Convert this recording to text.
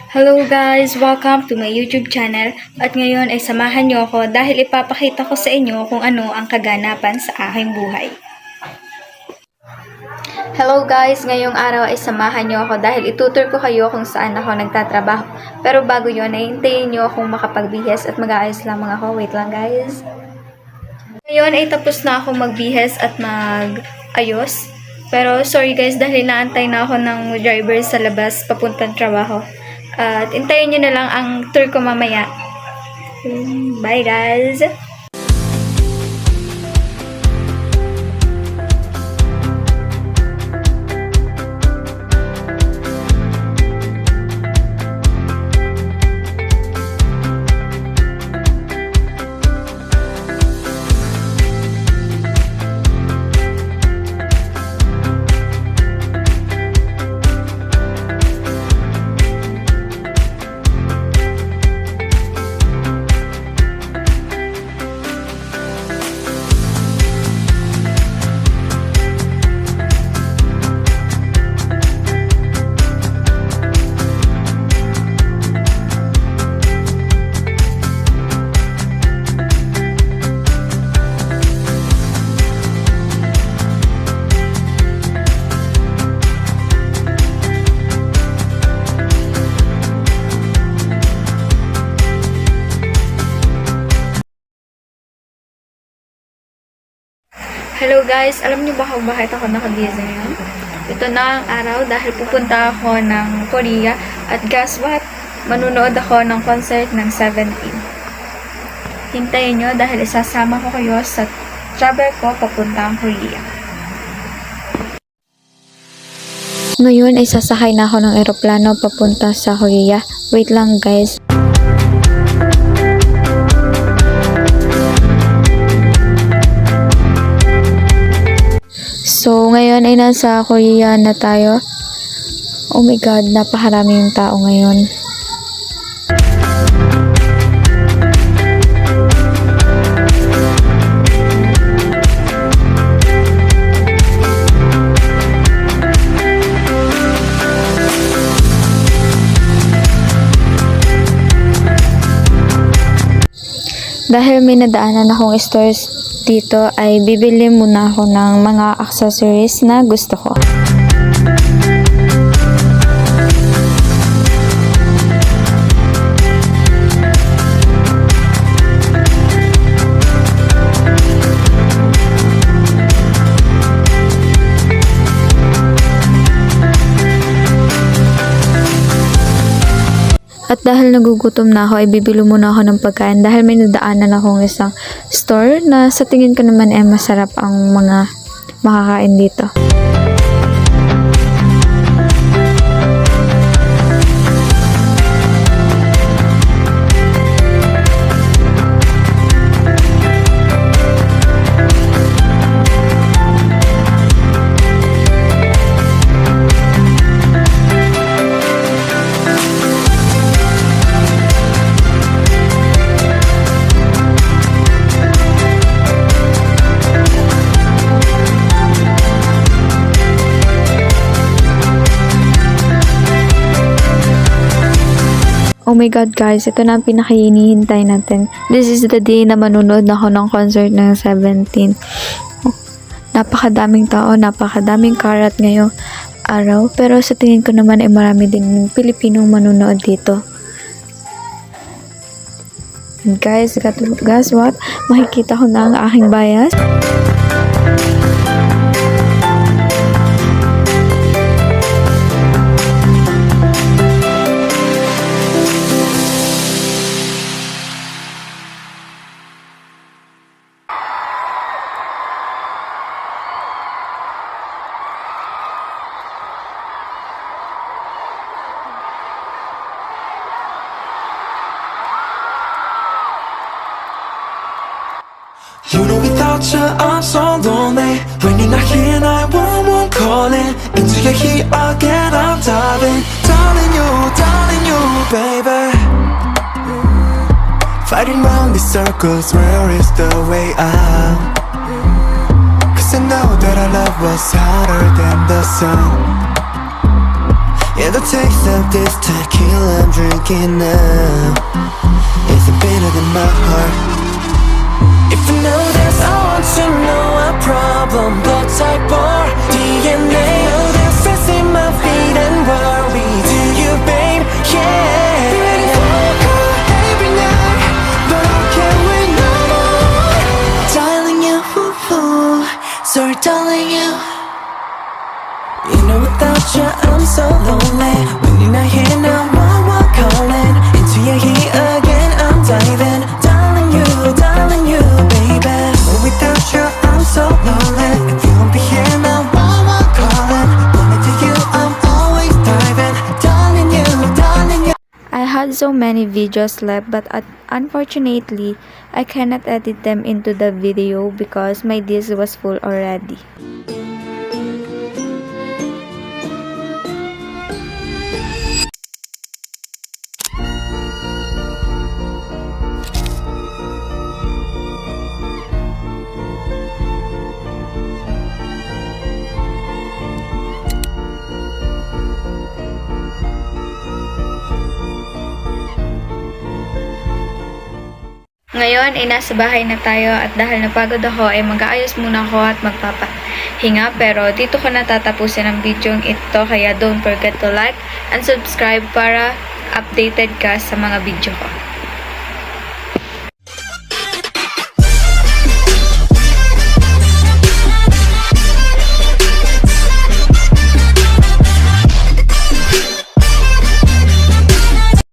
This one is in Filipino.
Hello guys! Welcome to my YouTube channel at ngayon ay samahan niyo ako dahil ipapakita ko sa inyo kung ano ang kaganapan sa aking buhay. Hello guys! Ngayong araw ay samahan niyo ako dahil itutur ko kayo kung saan ako nagtatrabaho. Pero bago yun ay hintayin niyo akong makapagbihis at mag-aayos lamang ako. Wait lang guys! Ngayon ay tapos na akong magbihes at mag-ayos. Pero sorry guys dahil naantay na ako ng driver sa labas papuntang trabaho. At intayin nyo na lang ang tour ko mamaya. Bye guys! Hello guys! Alam niyo ba kung bakit ako nakagising ngayon? Ito na ang araw dahil pupunta ako ng Korea at guess what? Manunood ako ng concert ng 17. Hintayin nyo dahil isasama ko kayo sa travel ko papuntang Korea. Ngayon ay sasakay na ako ng eroplano papunta sa Korea. Wait lang guys. So, ngayon ay nasa Korea na tayo. Oh my God, napakaraming tao ngayon. Dahil may nadaanan akong stores dito ay bibili muna ako ng mga accessories na gusto ko. At dahil nagugutom na ako, ay bibili muna ako ng pagkain dahil may nadaanan akong isang store na sa tingin ko naman ay masarap ang mga makakain dito. Oh my God guys, ito na ang pinakahinihintay natin. This is the day na manunood na ako ng concert ng 17. Oh, napakadaming tao, napakadaming karat ngayong araw. Pero sa tingin ko naman ay marami din Pilipinong manunood dito. And guys, guess what? Makikita ko na ang aking bias. You know without you I'm so lonely. When you're not here I won't calling. Into your heat again I'm diving. Darling you, baby. Fighting round these circles, where is the way out? 'Cause I know that our love was hotter than the sun. Yeah, the taste of this tequila I'm drinking now is bitter than my heart. If you know this, I want to know our problem. Blood type or DNA. No difference in my feet and worry. Do you, babe? Yeah. Ready for a call every night, but I can't wait no more. Darling, you, sorry, darling, you. You know without you I'm so lonely. When you're not here now, I'm calling. Into your heat again, I'm diving. Darling, you, baby. But without you I'm so lonely. If you won't be here now, I'm calling. Wanted to you, I'm always diving. Darling, you. I had so many videos left, but unfortunately, I cannot edit them into the video because my disk was full already. Ngayon ay nasa bahay na tayo at dahil napagod ako ay mag-aayos muna ako at magpapahinga, pero dito ko na tatapusin ang video ito, kaya don't forget to like and subscribe para updated ka sa mga video ko.